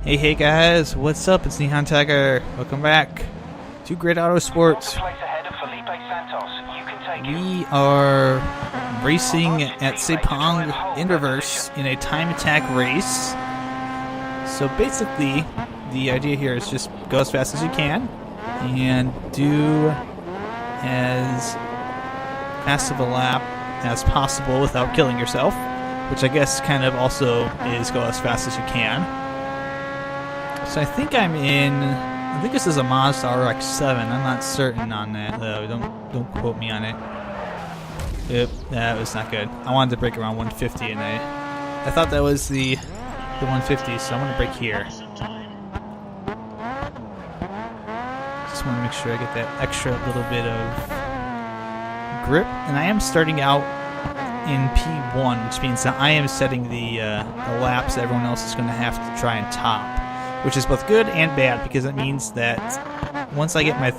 Hey guys, what's up? It's NihonTiger. Welcome back to Great Autosport. We are racing at Sepang in reverse in a time attack race. So basically, the idea here is just go as fast as you can and do as fast of a lap as possible without killing yourself, which I guess kind of also is go as fast as you can. So I think I think this is a Mazda RX-7. I'm not certain on that though. Don't quote me on it. Yep, that was not good. I wanted to brake around 150 and I thought that was the 150, so I'm gonna brake here. Just want to make sure I get that extra little bit of grip. And I am starting out in P1, which means that I am setting the laps that everyone else is going to have to try and top, which is both good and bad because it means that once I get my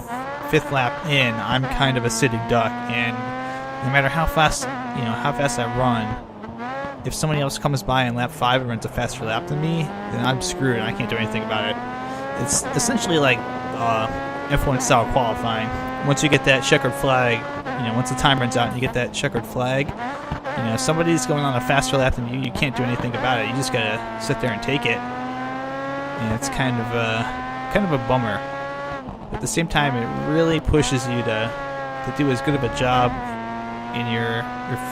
fifth lap in, I'm kind of a sitting duck, and no matter how fast I run, if somebody else comes by in lap 5 and runs a faster lap than me, then I'm screwed and I can't do anything about it. It's essentially like F1 style qualifying. Once you get that checkered flag, once the time runs out and you get that checkered flag, if somebody's going on a faster lap than you, you can't do anything about it. You just gotta sit there and take it. And it's kind of a bummer. But at the same time, it really pushes you to do as good of a job in your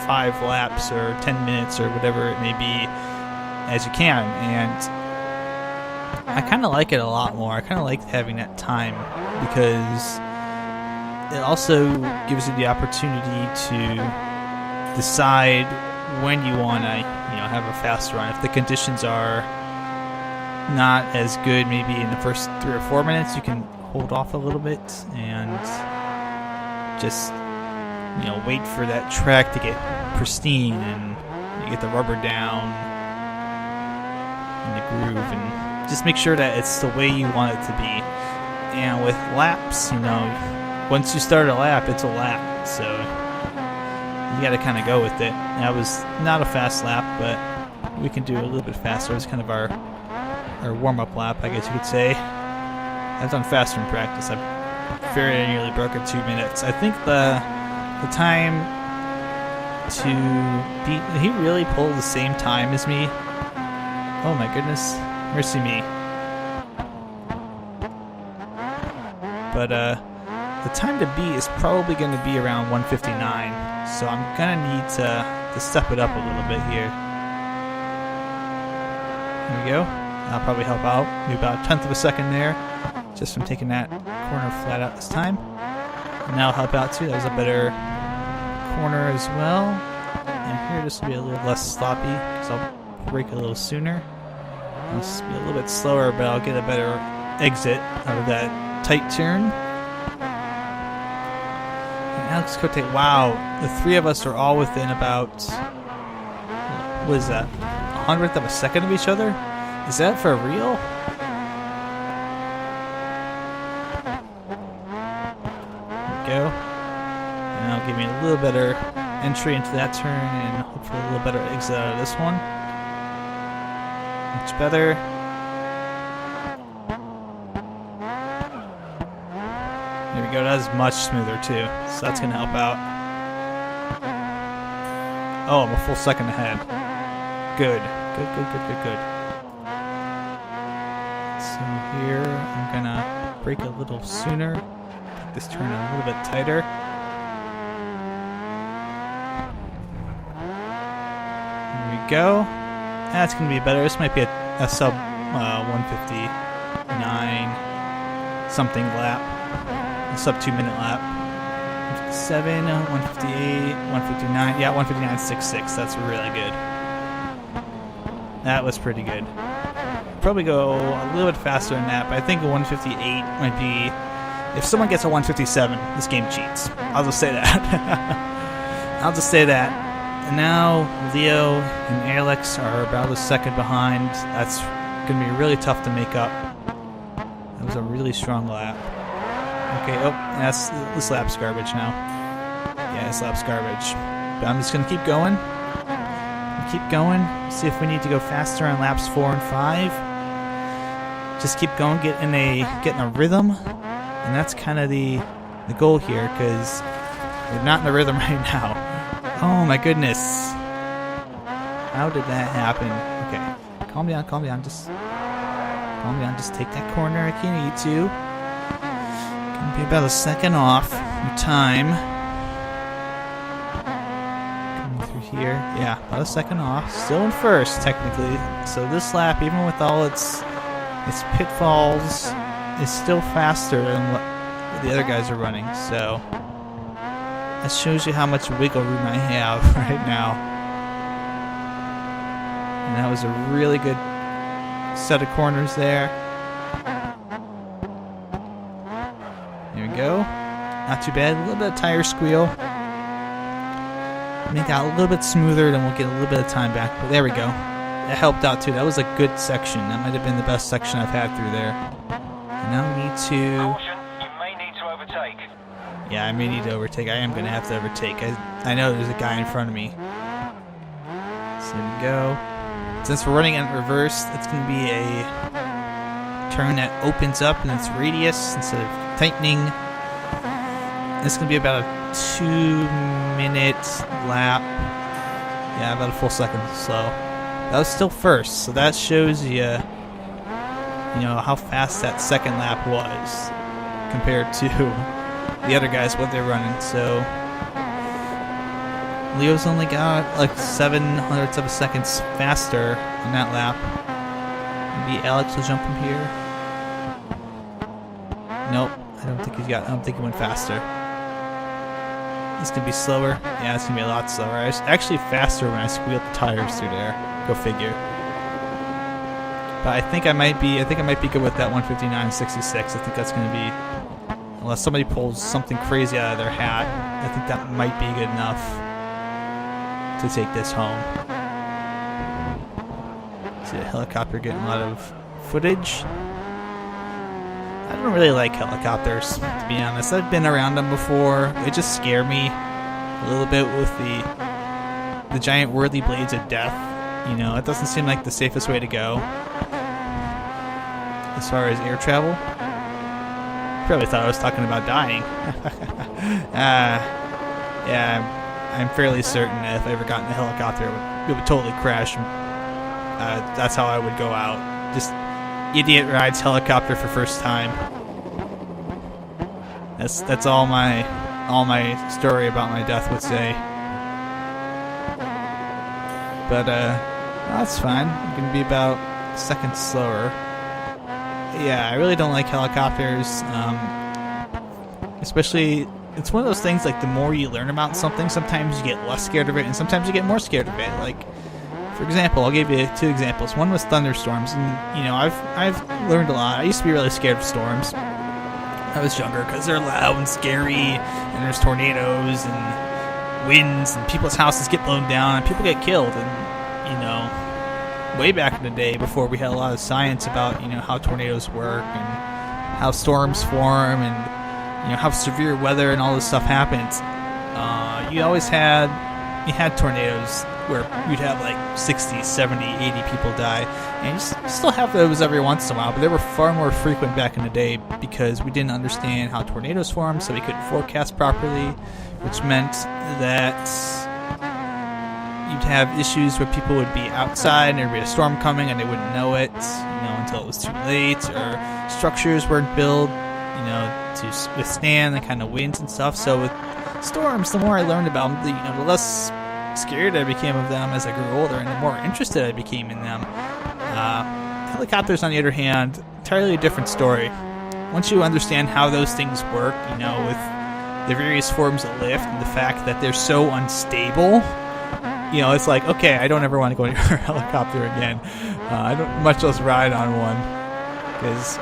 5 laps or 10 minutes or whatever it may be as you can. And I kind of like it a lot more. I kind of like having that time because it also gives you the opportunity to decide when you want to have a fast run. If the conditions are not as good maybe in the first 3 or 4 minutes, you can hold off a little bit and just wait for that track to get pristine and you get the rubber down in the groove and just make sure that it's the way you want it to be. And with laps, once you start a lap, it's a lap, so you gotta kind of go with it. That was not a fast lap, but we can do a little bit faster. It's kind of our warm-up lap, I guess you could say. I've done faster in practice. I've very nearly broken 2 minutes. I think the time to beat... He really pulled the same time as me. Oh my goodness. Mercy me. But the time to beat is probably going to be around 159. So I'm going to need to step it up a little bit here. There we go. That'll probably help out. Maybe about 1/10 of a second there, just from taking that corner flat out this time. And that'll help out too. That was a better corner as well. And here this will be a little less sloppy because I'll brake a little sooner. This will be a little bit slower, but I'll get a better exit out of that tight turn. And Alex Cote, wow, the 3 of us are all within about, what is that, 100th of a second of each other? Is that for real? There we go. And that'll give me a little better entry into that turn and hopefully a little better exit out of this one. Much better. There we go. That is much smoother too. So that's going to help out. Oh, I'm a full second ahead. Good. Good. So here, I'm gonna brake a little sooner, make this turn a little bit tighter. There we go. That's gonna be better. This might be a sub 159 something lap, a sub 2 minute lap. 157, 158, 159. Yeah, 159.66. That's really good. That was pretty good. Probably go a little bit faster than that, but I think a 158 might be... If someone gets a 157, this game cheats. I'll just say that. I'll just say that. And now Leo and Alex are about a second behind. That's going to be really tough to make up. That was a really strong lap. Okay, this lap's garbage now. Yeah, this lap's garbage. But I'm just going to keep going. See if we need to go faster on laps 4 and 5. just keep going, get in a rhythm, and that's kind of the goal here, because we're not in a rhythm right now. Oh my goodness. How did that happen? Okay, calm down, just calm down, just take that corner if you need to. Gonna be about a second off your time. Coming through here, yeah, about a second off. Still in first, technically. So this lap, even with all its pitfalls, is still faster than what the other guys are running. So that shows you how much wiggle room I have right now. And that was a really good set of corners there. There we go. Not too bad. A little bit of tire squeal. Make that a little bit smoother, then we'll get a little bit of time back. But there we go. That helped out too. That was a good section. That might have been the best section I've had through there. And now we need to... Caution, you may need to overtake. Yeah, I may need to overtake. I am going to have to overtake. I know there's a guy in front of me. So there we go. Since we're running in reverse, it's going to be a turn that opens up in its radius instead of tightening. It's going to be about a 2-minute lap. Yeah, about a full second slow. That was still first, so that shows you, you know, how fast that second lap was compared to the other guys, what they're running. So Leo's only got like 0.07 of a second faster on that lap. Maybe Alex will jump him here. Nope, I don't think he went faster. It's gonna be slower. Yeah, it's gonna be a lot slower. I was actually faster when I squealed the tires through there. Go figure. But I think I might be good with that 1:59.66. I think that's gonna be, unless somebody pulls something crazy out of their hat, I think that might be good enough to take this home. See a helicopter getting a lot of footage. I don't really like helicopters, to be honest. I've been around them before. They just scare me a little bit with the giant whirly blades of death. You know, it doesn't seem like the safest way to go as far as air travel. Probably thought I was talking about dying. Yeah, I'm fairly certain that if I ever got in a helicopter, it would totally crash. That's how I would go out. Just idiot rides helicopter for first time. That's all my story about my death would say. But that's fine. I'm gonna be about a second slower. Yeah, I really don't like helicopters. Especially, it's one of those things, like, the more you learn about something, sometimes you get less scared of it, and sometimes you get more scared of it. Like, for example, I'll give you 2 examples. One was thunderstorms, and you know, I've learned a lot. I used to be really scared of storms. I was younger because they're loud and scary, and there's tornadoes and winds, and people's houses get blown down, and people get killed. And you know, way back in the day, before we had a lot of science about, you know, how tornadoes work and how storms form, and you know, how severe weather and all this stuff happens, you always had tornadoes where you'd have like 60, 70, 80 people die. And you still have those every once in a while, but they were far more frequent back in the day because we didn't understand how tornadoes form, so we couldn't forecast properly, which meant that you'd have issues where people would be outside and there'd be a storm coming and they wouldn't know it, you know, until it was too late, or structures weren't built, you know, to withstand the kind of winds and stuff. So with storms, the more I learned about them, you know, the less scared I became of them as I grew older, and the more interested I became in them. Helicopters, on the other hand, entirely a different story. Once you understand how those things work, you know, with the various forms of lift and the fact that they're so unstable, you know, it's like, okay, I don't ever want to go near a helicopter again. I don't much less ride on one, because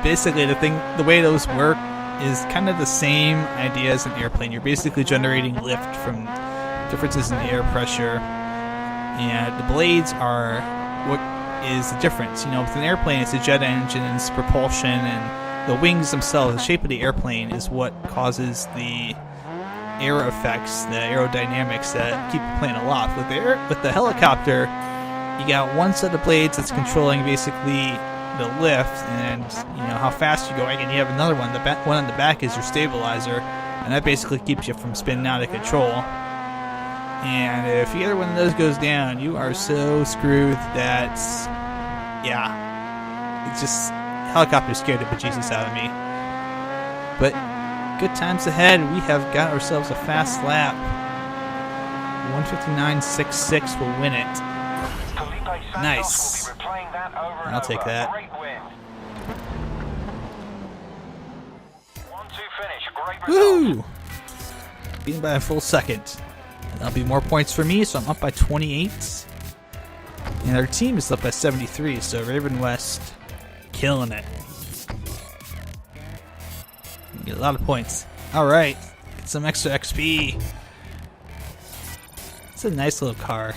basically the way those work is kind of the same idea as an airplane. You're basically generating lift from differences in air pressure, and the blades are what is the difference. You know, with an airplane, it's a jet engine and it's propulsion, and the wings themselves, the shape of the airplane, is what causes the air effects, the aerodynamics that keep the plane aloft. With the helicopter, you got one set of blades that's controlling basically the lift and how fast you're going, and you have another one. The one on the back is your stabilizer, and that basically keeps you from spinning out of control. And if either one of those goes down, you are so screwed that, it's just helicopter scared the bejesus out of me. But good times ahead. We have got ourselves a fast lap. 1:59.66 will win it. Nice. I'll take that. Woo! Beaten by a full second. That'll be more points for me, so I'm up by 28. And our team is up by 73, so Raven West killing it. Get a lot of points. Alright, get some extra XP. It's a nice little car.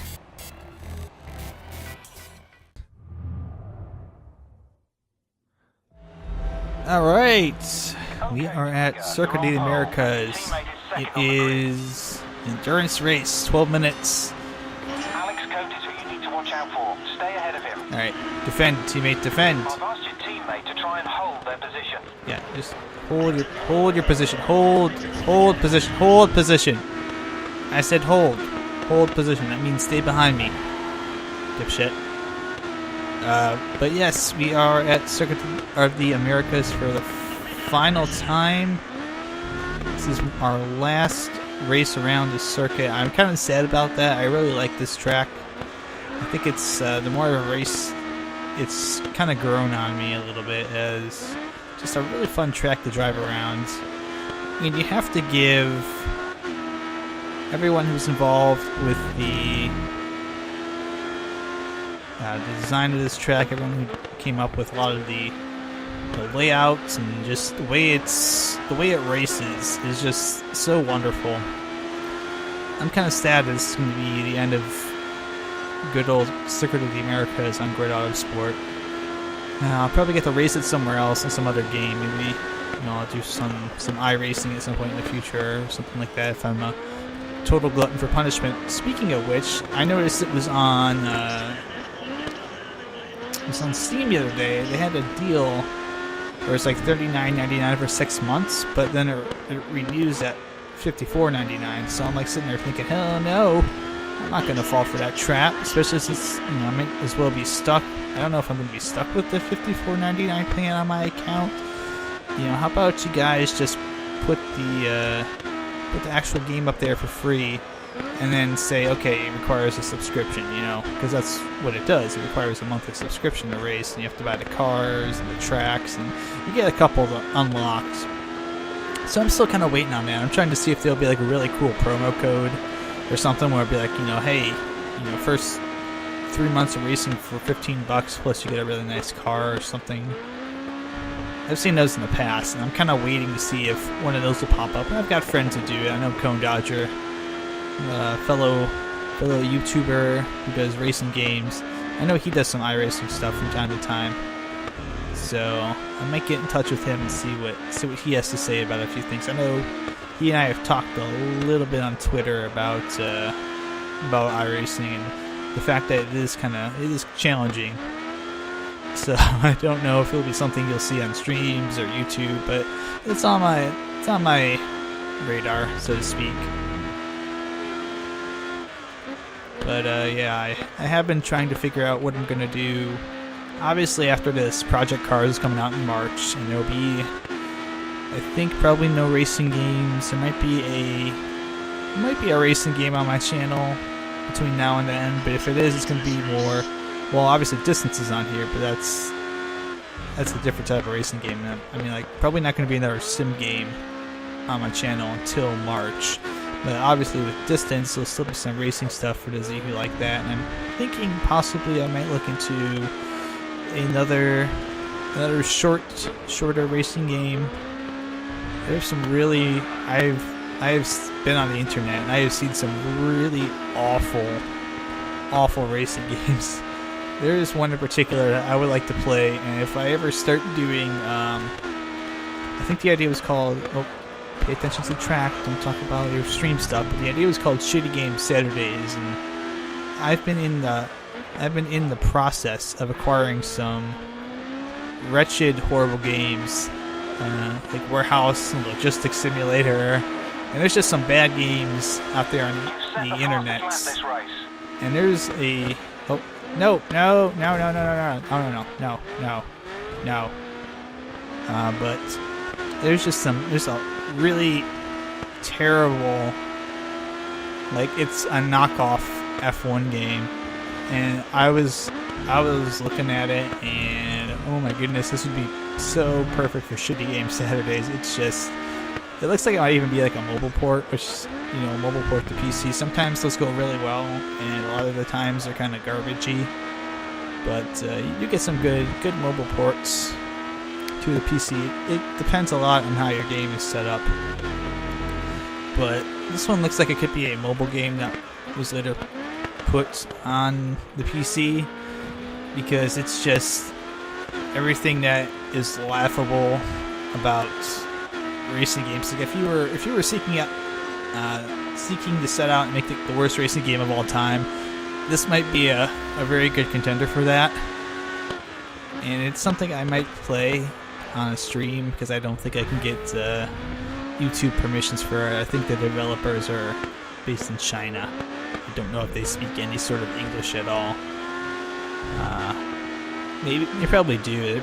Alright, we are at Circuit of the Americas. It is an endurance race, 12 minutes. Alex Cote is who you need to watch out for. Stay ahead of him. Alright, defend, teammate, defend. I've asked your teammate to try and hold their position. Yeah, just hold your position. Hold position. Hold position. I said hold. Hold position. That means stay behind me. Dipshit. But yes, we are at Circuit of the Americas for the final time. This is our last race around the circuit. I'm kind of sad about that. I really like this track. I think it's the more of a race, it's kind of grown on me a little bit as just a really fun track to drive around. And you have to give everyone who's involved with the design of this track, everyone who came up with a lot of the layouts and just the way it races is just so wonderful. I'm kind of sad that this is going to be the end of good old Circuit of the Americas on Great Autosport. I'll probably get to race it somewhere else in some other game. Maybe I'll do some iRacing at some point in the future or something like that if I'm a total glutton for punishment. Speaking of which, I noticed it was on Steam the other day. They had a deal where it's like $39.99 for 6 months, but then it renews at $54.99. So I'm like sitting there thinking, hell no, I'm not going to fall for that trap, especially since I might as well be stuck. I don't know if I'm going to be stuck with the $54.99 plan on my account. How about you guys just put the actual game up there for free, and then say, okay, it requires a subscription, because that's what it does. It requires a monthly subscription to race, and you have to buy the cars and the tracks, and you get a couple unlocked. So I'm still kind of waiting on that. I'm trying to see if there'll be like a really cool promo code or something where it'll be like, hey, first 3 months of racing for $15 plus you get a really nice car or something. I've seen those in the past, and I'm kind of waiting to see if one of those will pop up. And I've got friends who do it. I know ConeDodger, fellow YouTuber who does racing games. I know he does some iRacing stuff from time to time. So I might get in touch with him and see what he has to say about a few things. I know he and I have talked a little bit on Twitter about iRacing and the fact that it is challenging. So I don't know if it'll be something you'll see on streams or YouTube, but it's on my radar, so to speak. But I have been trying to figure out what I'm gonna do. Obviously, after this, Project Cars is coming out in March, and there'll be, I think, probably no racing games. There might be a racing game on my channel between now and then, but if it is, it's gonna be more. Well, obviously Distance is on here, but that's a different type of racing game. I mean, probably not going to be another sim game on my channel until March. But obviously with Distance, there'll still be some racing stuff for those of you who like that. And I'm thinking possibly I might look into another shorter racing game. There's some really I've been on the internet and I have seen some really awful racing games. There is one in particular that I would like to play, and if I ever start doing, I think the idea was called, pay attention to the track, don't talk about your stream stuff, but the idea was called Shitty Game Saturdays, and I've been in the process of acquiring some wretched, horrible games, like Warehouse and Logistics Simulator, and there's just some bad games out there on the internet. And there's a no. But there's a really terrible, like, it's a knockoff F1 game, and I was looking at it, and oh my goodness, this would be so perfect for shitty game Saturdays. It looks like it might even be like a mobile port, which, you know, mobile port to PC. Sometimes those go really well, and a lot of the times they're kind of garbagey. But you do get some good mobile ports to the PC. It depends a lot on how your game is set up. But this one looks like it could be a mobile game that was later put on the PC, because it's just everything that is laughable about racing games. Like if you were seeking to set out and make the worst racing game of all time, this might be a very good contender for that. And it's something I might play on a stream, because I don't think I can get YouTube permissions for it. I think the developers are based in China. I don't know if they speak any sort of English at all. Maybe they probably do.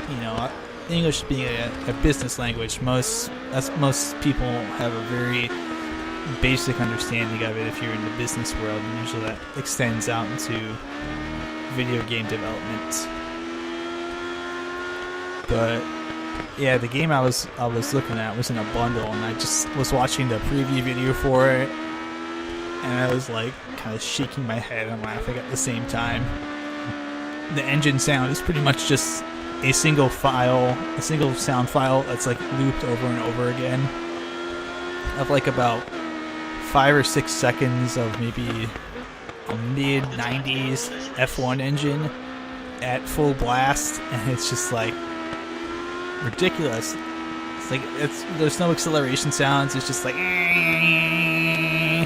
You know, English being a business language, most people have a very basic understanding of it if you're in the business world, and usually that extends out into video game development. But yeah, the game I was looking at was in a bundle, and I just was watching the preview video for it, and I was like kind of shaking my head and laughing at the same time. The engine sound is pretty much just a single sound file that's like looped over and over again, of like about 5 or 6 seconds of maybe a mid-90s F1 engine at full blast, and it's just like ridiculous. It's like there's no acceleration sounds. It's just like I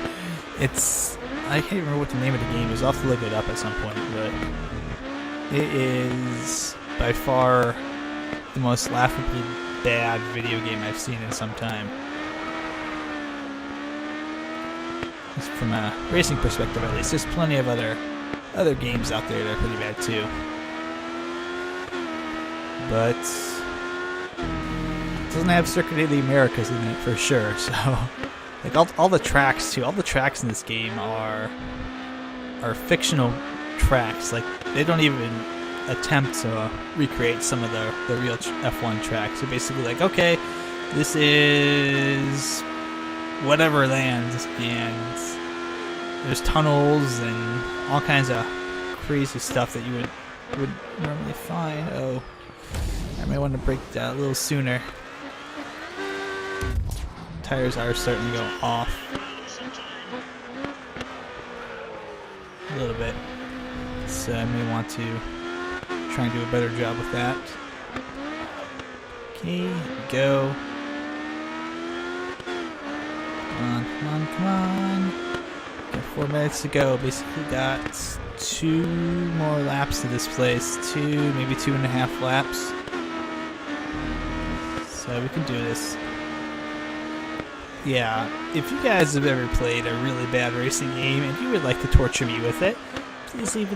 can't remember what the name of the game is. I'll have to look it up at some point, but it is by far the most laughably bad video game I've seen in some time. Just from a racing perspective, at least. There's plenty of other games out there that are pretty bad too. But it doesn't have Circuit of the Americas in it for sure. So, like all the tracks too. All the tracks in this game are fictional tracks. Like they don't even attempt to recreate some of the real F1 tracks. So basically, like, okay, this is whatever land, and there's tunnels and all kinds of crazy stuff that you would normally find. Oh, I may want to brake that a little sooner. Tires are starting to go off a little bit, so I may want to try and do a better job with that. Okay, here we go. Come on. Got 4 minutes to go. Basically got 2 more laps to this place. 2, maybe 2.5 laps. So we can do this. Yeah, if you guys have ever played a really bad racing game and you would like to torture me with it, please leave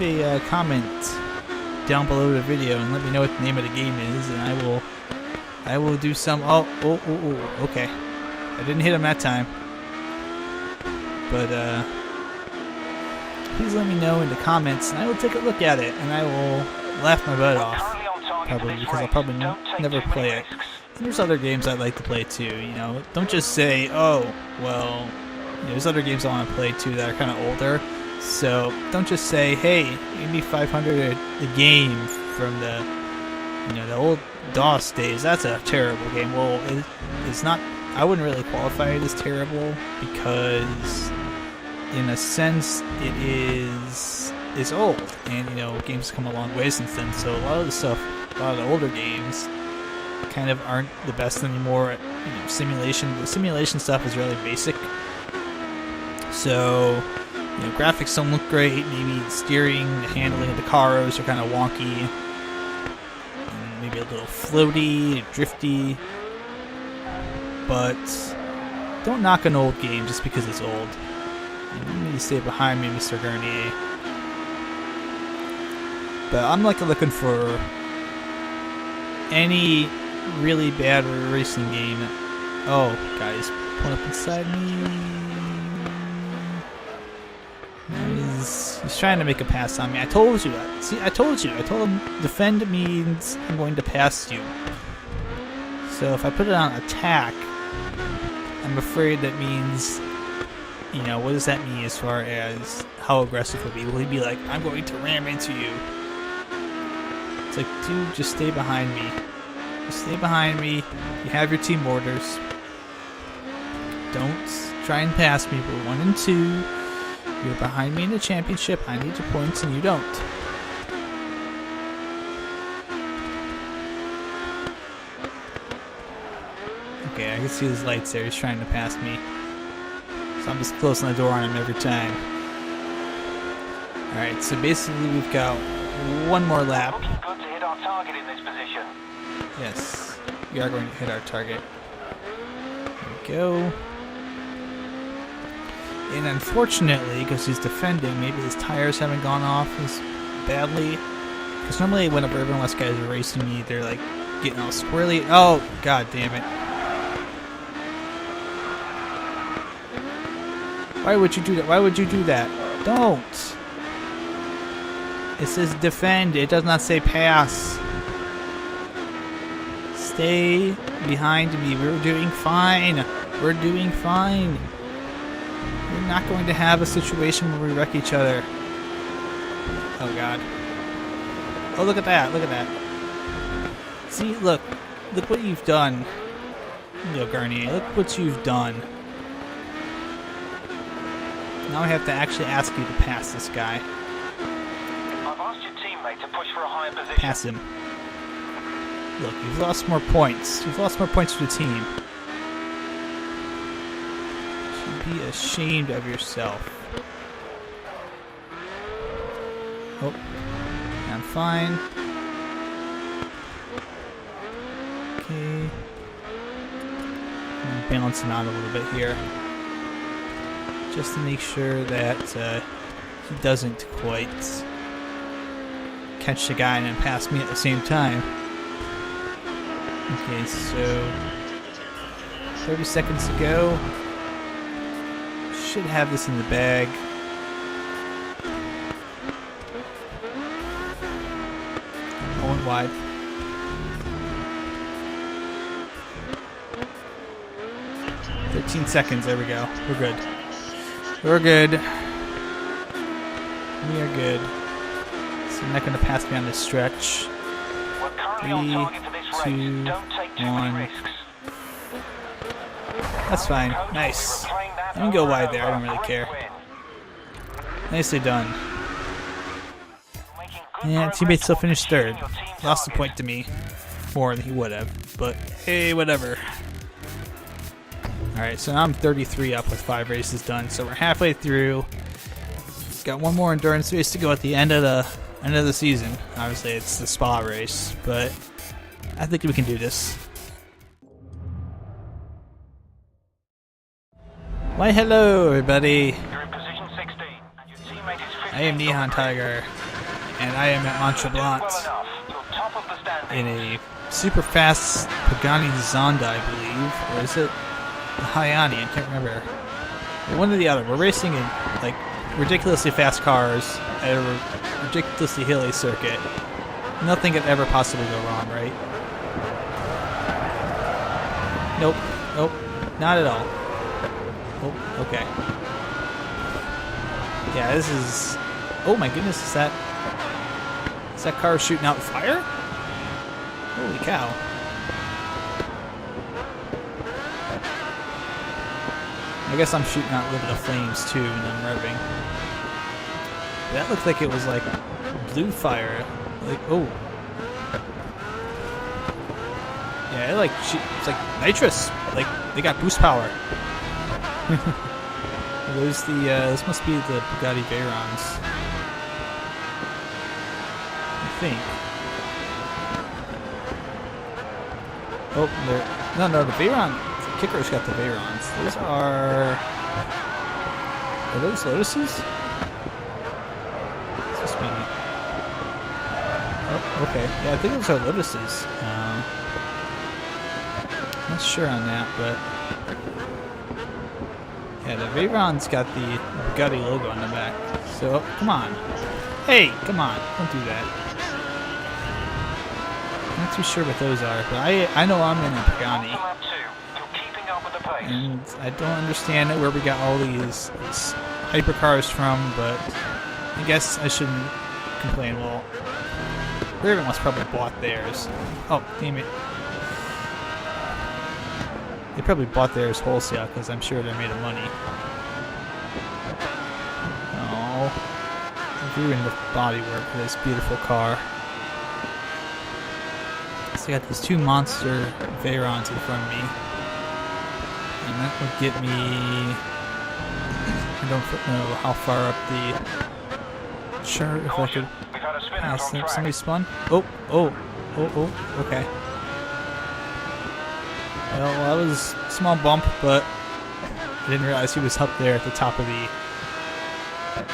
a comment down below the video and let me know what the name of the game is, and I will do some. Oh, okay. I didn't hit him that time. But please let me know in the comments, and I will take a look at it, and I will laugh my butt off. Probably, because I'll probably never play it. And there's other games I'd like to play too, you know. Don't just say, oh, well, you know, there's other games I want to play too that are kind of older. So don't just say, hey, give me 500 a game from the old DOS days. That's a terrible game. Well, it's not. I wouldn't really qualify it as terrible, because in a sense it is old, and you know, games come a long way since then. So a lot of the older games kind of aren't the best anymore. You know, the simulation stuff is really basic. So, you know, graphics don't look great. Maybe steering, the handling of the cars are kind of wonky. maybe a little floaty, drifty. But don't knock an old game just because it's old. You need to stay behind me, Mr. Garnier. But I'm like looking for any really bad racing game. Oh, guys, pulling up inside me. He's trying to make a pass on me. I told you. See, I told you. I told him defend means I'm going to pass you. So if I put it on attack, I'm afraid that means, you know, what does that mean as far as how aggressive he'll be? Will he be like, I'm going to ram into you? It's like, dude, just stay behind me. Just stay behind me. You have your team orders. Don't try and pass me. We're 1 and 2. You're behind me in the championship. I need your points and you don't. Okay, I can see his lights there. He's trying to pass me. So I'm just closing the door on him every time. Alright, so basically we've got one more lap. Looking good to hit our target in this position. Yes, we are going to hit our target. There we go. And unfortunately, because he's defending, maybe his tires haven't gone off as badly. Because normally whenever everyone else guys are racing me, they're like getting all squirrely. Oh, god damn it. Why would you do that? Why would you do that? Don't! It says defend, it does not say pass. Stay behind me. We're doing fine. We're doing fine. We're not going to have a situation where we wreck each other. Oh god. Oh, look at that. Look at that. See, look. Look what you've done. Yo, Garnier. Look what you've done. Now I have to actually ask you to pass this guy. I've asked your teammate to push for a higher position. Pass him. Look, you've lost more points. You've lost more points for the team. You should be ashamed of yourself. Oh, I'm fine. Okay. I'm balancing out a little bit here. Just to make sure that he doesn't quite catch the guy and then pass me at the same time. Okay, so 30 seconds to go. Should have this in the bag. I went wide. $13 there we go. We're good. We're good. We are good. So I'm not going to pass me on this stretch. We're currently on target for this race. 2, Don't take too 1. many risks. That's fine. Nice. I can go wide there. I don't really care. Nicely done. Yeah, teammate still finished third. Lost a point to me. More than he would have. But hey, whatever. Alright, so now I'm 33 up with 5 races done. So we're halfway through. Got one more endurance race to go at the end of the season. Obviously, it's the Spa race, but I think we can do this. Why, hello, everybody. You're in position 16. Your teammate is 15. I am NihonTiger, and I am at Montreblanc Well enough. You're top of the standings. in a super fast Pagani Zonda, I believe, or is it the Hyani? I can't remember. One or the other. We're racing in like ridiculously fast cars at a ridiculously hilly circuit. Nothing could ever possibly go wrong, right? Nope. Nope. Not at all. Oh, okay. Yeah, this is... Oh my goodness, is that car shooting out fire? Holy cow. I guess I'm shooting out a little bit of flames too, and I'm revving. That looked like it was like blue fire. Like, oh. Yeah, it's like nitrous. Like, they got boost power. This must be the Bugatti Veyrons. I think. Oh, no, the Veyron. The Kicker's got the Veyrons. Those are those Lotuses? It's just me. Oh, okay. Yeah, I think those are Lotuses. Not sure on that, but yeah, the Veyron's got the Bugatti logo on the back. So, come on. Hey, come on. Don't do that. I'm not too sure what those are, but I know I'm in a Pagani. And I don't understand where we got all these hypercars from, but I guess I shouldn't complain. Well, everyone else probably bought theirs. Oh, damn it. They probably bought theirs wholesale because I'm sure they're made of money. Oh, I ruined the bodywork for this beautiful car. So I got these two monster Veyrons in front of me. And that would get me... I don't know how far up the chart, if I could pass them. Somebody spun? Oh, okay. Well, that was a small bump, but I didn't realize he was up there at the top of the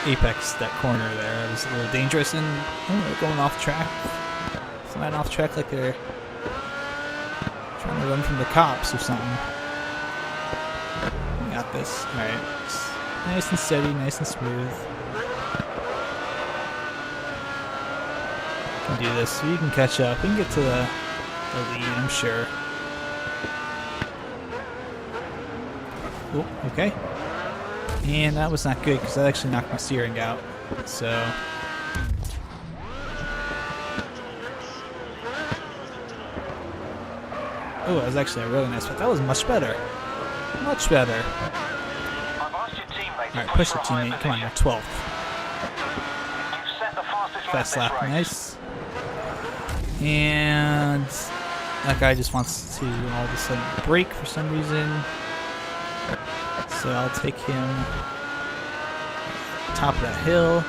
apex, that corner there. It was a little dangerous, and they're going off track. Flying off track like they're trying to run from the cops or something. We got this. Alright. Nice and steady, nice and smooth. We can do this. We can catch up. We can get to the lead, I'm sure. Oh, okay. And that was not good because that actually knocked my steering out. So. Oh, that was actually a really nice one. That was much better. Much better. Alright, push the teammate. Come on, you're 12th. Fast lap. Nice. And that guy just wants to all of a sudden brake for some reason. So I'll take him top of that hill.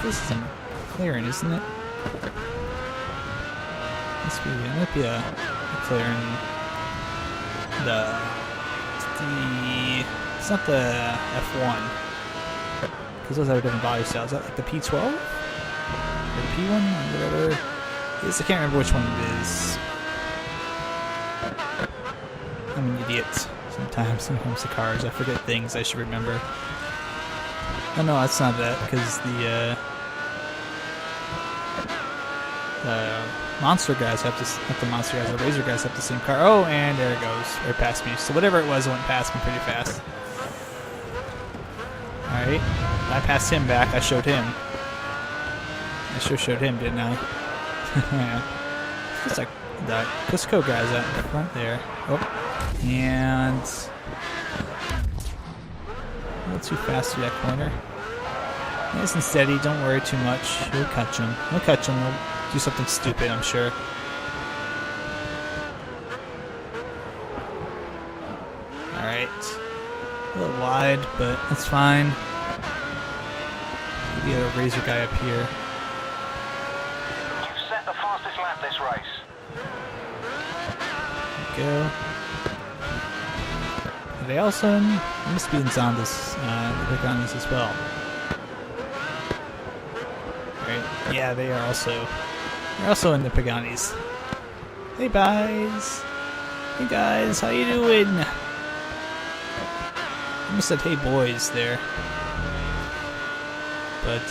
This is a McLaren, isn't it? It might be a McLaren. It's not the F1. Because those have a different body style. Is that like the P12? Or the P1? Or whatever it is. I can't remember which one it is. I'm an idiot sometimes when it comes to cars. I forget things I should remember. Oh no, that's not that, because the monster guys have to, not the monster guys, the Razor guys have the same car. Oh, and there it goes, right past me. So whatever it was went past me pretty fast. Alright, I passed him back, I showed him. I sure showed him, didn't I? Yeah. It's like the Cusco guys out in the front there. Oh, and a little too fast through that corner. Nice and steady, don't worry too much. We'll catch him. We'll catch him. We'll do something stupid, I'm sure. Alright. A little wide, but that's fine. Maybe a Razor guy up here. You've set the fastest lap this race. There we go. Are they also in? There must be in Zondas, Pagani's as well. Right. Yeah, they are also. They're also in the Pagani's. Hey guys. Hey guys, how you doing? I almost said hey boys there. But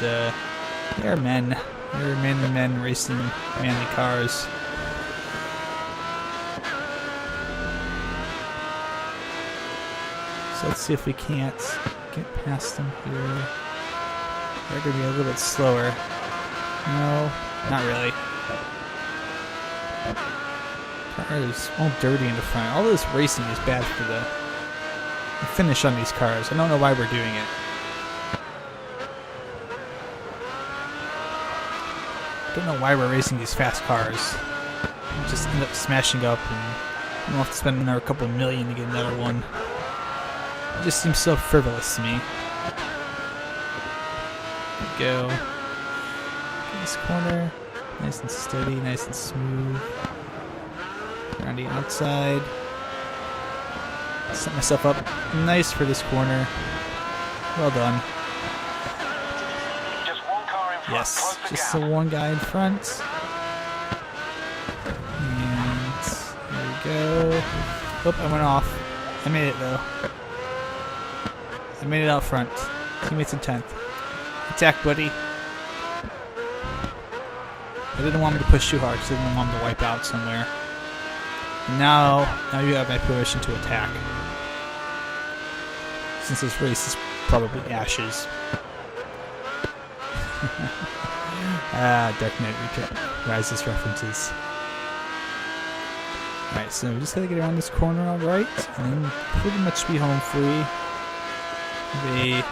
they're men. They're men racing manly cars. So let's see if we can't get past them here. They're going to be a little bit slower. No, not really. Cars all dirty in the front. All this racing is bad for the finish on these cars. I don't know why we're doing it. I don't know why we're racing these fast cars. We just end up smashing up, and we'll have to spend another couple million to get another one. It just seems so frivolous to me. There we go. This corner, nice and steady, nice and smooth. Around the outside. Set myself up nice for this corner. Well done. Just one car in front. Yes, Close the just gap. the one guy in front. And there we go. Oh, I went off. I made it though. I made it out front. Teammates in 10th. Attack, buddy. I didn't want him to push too hard because I didn't want him to wipe out somewhere. Now you have my permission to attack. Since this race is probably ashes. Dark Knight Rises references. Alright, so we just gotta get around this corner alright, and then pretty much be home free. Have a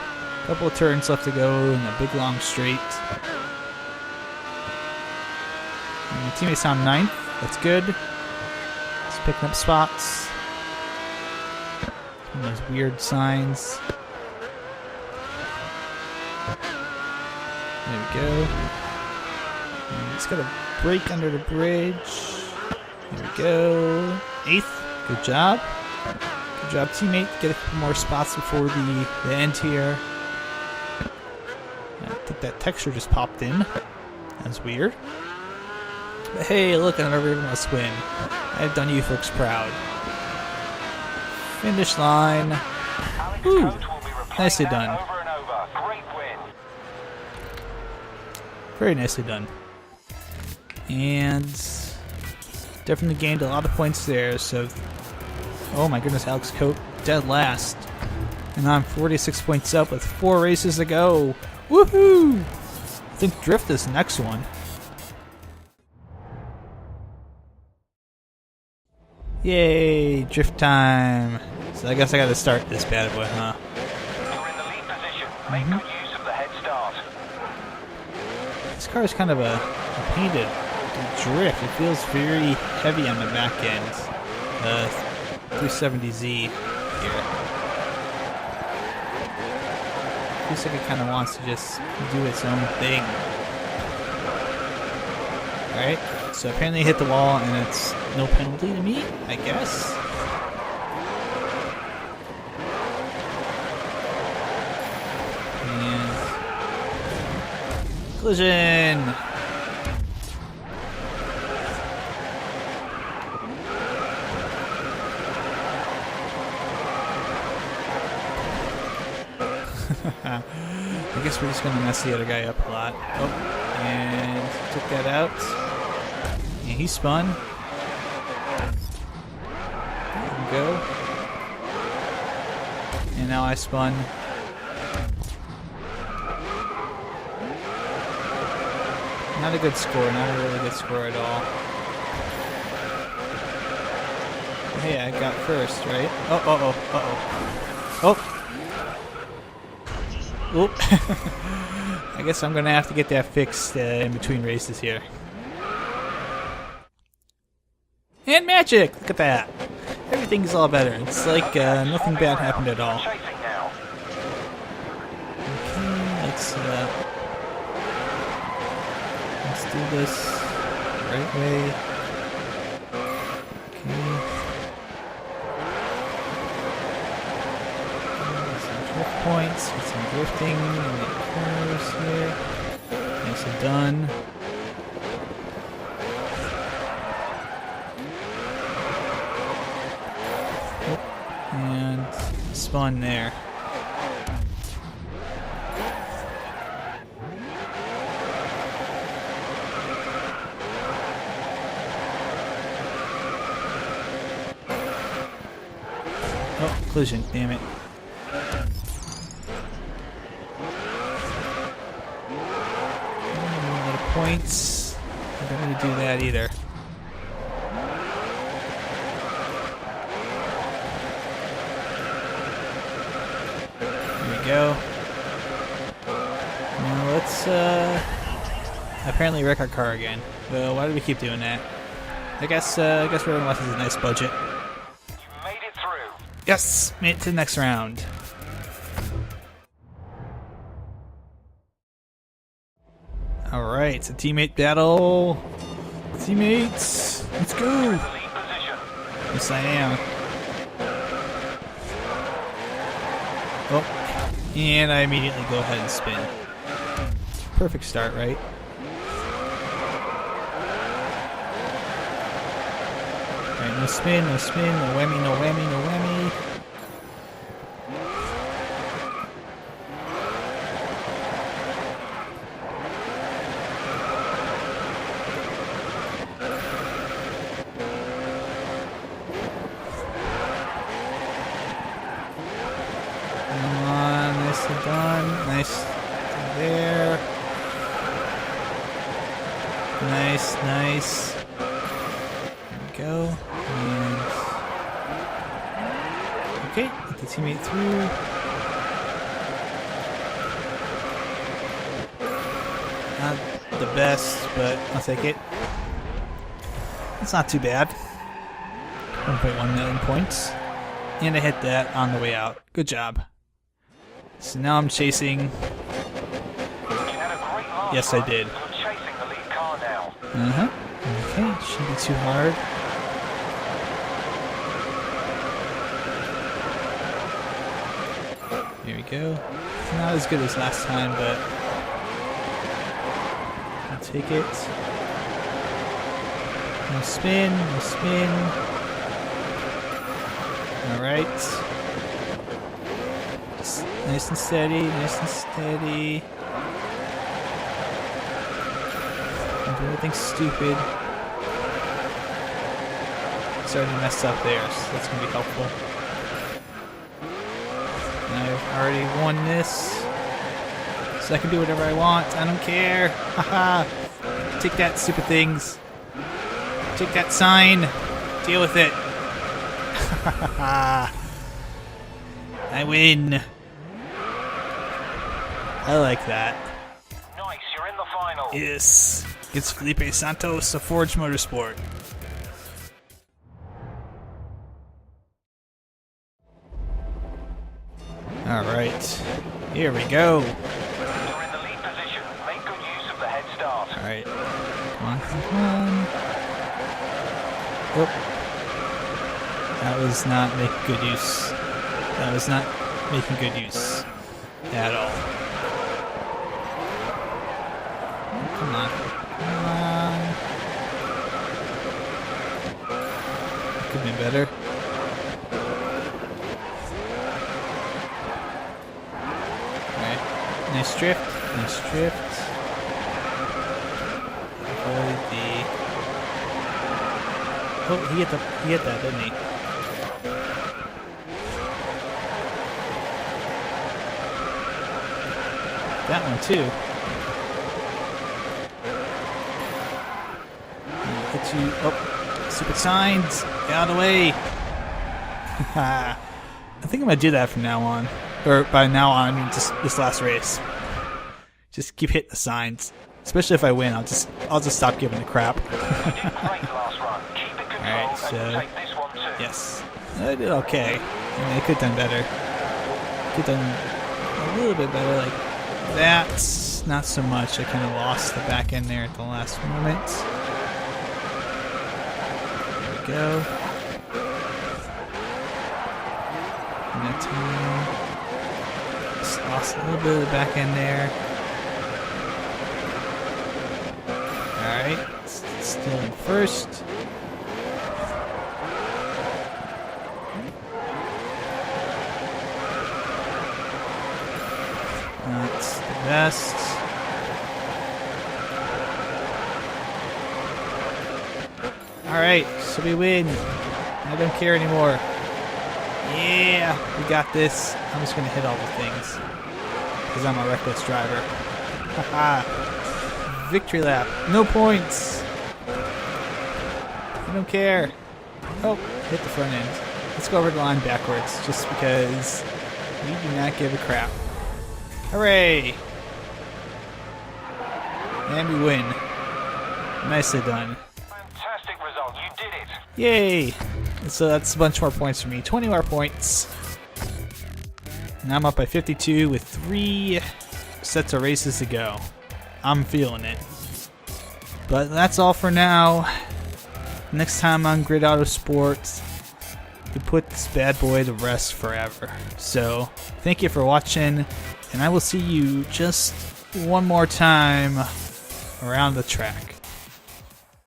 couple of turns left to go in a big long straight. And my teammates on 9th, that's good. Just picking up spots. And those weird signs. There we go. And just gotta brake under the bridge. There we go. 8th. Good job. Good job, teammate. Get a couple more spots before the end here. I think that texture just popped in. That's weird. But hey, look, another even must win. I've done you folks proud. Finish line. Woo! Nicely done. Over and over. Great win. Very nicely done. And definitely gained a lot of points there, so oh my goodness, Alex Cote dead last. And I'm 46 points up with 4 races to go. Woohoo! I think Drift is the next one. Yay, Drift time. So I guess I gotta start this bad boy, huh? You're in the lead position. Make good use of the head start. This car is kind of a painted drift. It feels very heavy on the back end. 370Z here. Feels like it kind of wants to just do its own thing. Alright, so apparently I hit the wall and it's no penalty to me, I guess. And collision! I guess we're just gonna mess the other guy up a lot. Oh, and took that out. And he spun. There we go. And now I spun. Not a good score, not a really good score at all. Hey, I got first, right? Oh. Oop. I guess I'm gonna have to get that fixed in between races here. And magic! Look at that. Everything's all better. It's like nothing bad happened at all. Chasing now. Okay, let's do this the right way. Okay. Drift points, get some drifting in the corners here. Nicely done. Oh, and spun there. Oh, collision, damn it. Points. I don't need to do that either. There we go. Now let's apparently wreck our car again. Well, why do we keep doing that? I guess we're gonna let this a nice budget. You made it through. Yes, made it to the next round. Alright, it's a teammate battle. Teammates, let's go. The lead position. Yes, I am. Oh, and I immediately go ahead and spin. Perfect start, right? Alright, no spin, no whammy, no whammy, no whammy. Come on, nicely done. Nice there. Nice. There we go. And okay, get the teammate through. Not the best, but I'll take it. It's not too bad. 1.1 million points. And I hit that on the way out. Good job. So now I'm chasing. You had a great last Yes, I run. did. You're chasing the lead car now. Okay, shouldn't be too hard. Here we go. Not as good as last time, but I'll take it. No spin, no spin. Alright. Just nice and steady, nice and steady. Don't do anything stupid. Starting to mess up there, so that's going to be helpful. And I've already won this, so I can do whatever I want. I don't care. Haha. Take that, stupid things. Take that sign. Deal with it. I win. I like that. Nice, you're in the final. Yes. It's Felipe Santos of Forge Motorsport. Alright. Here we go. You're in the lead position. Make good use of the head start. Alright. Come on, come on. Oh. That was not making good use. That was not making good use at all. Come on. Come on. Could be better. Alright. Nice drift. Nice drift. Avoid the... Oh, he hit that, didn't he? That one too. Hit you. Oh, stupid signs. Get out of the way. I think I'm gonna do that from now on. Or by now on, I mean just this last race. Just keep hitting the signs. Especially if I win, I'll just stop giving a crap. You did great last run. Keep it controlled Alright, so and take this one too. yes. I did okay. I mean, I could have done better. Could have done a little bit better, like that. Not so much. I kind of lost the back end there at the last moment. There we go. And that time, just lost a little bit of the back end there. Alright, still in first. That's the best. Alright, so we win. I don't care anymore. Yeah, we got this. I'm just gonna hit all the things. Because I'm a reckless driver. Haha. Victory lap. No points. I don't care. Oh, hit the front end. Let's go over the line backwards, just because we do not give a crap. Hooray! And we win. Nicely done. Fantastic result. You did it. Yay! And so that's a bunch more points for me. 20 more points. And I'm up by 52 with 3 sets of races to go. I'm feeling it. But that's all for now. Next time on Grid Autosport, we put this bad boy to rest forever. So, thank you for watching, and I will see you just one more time around the track.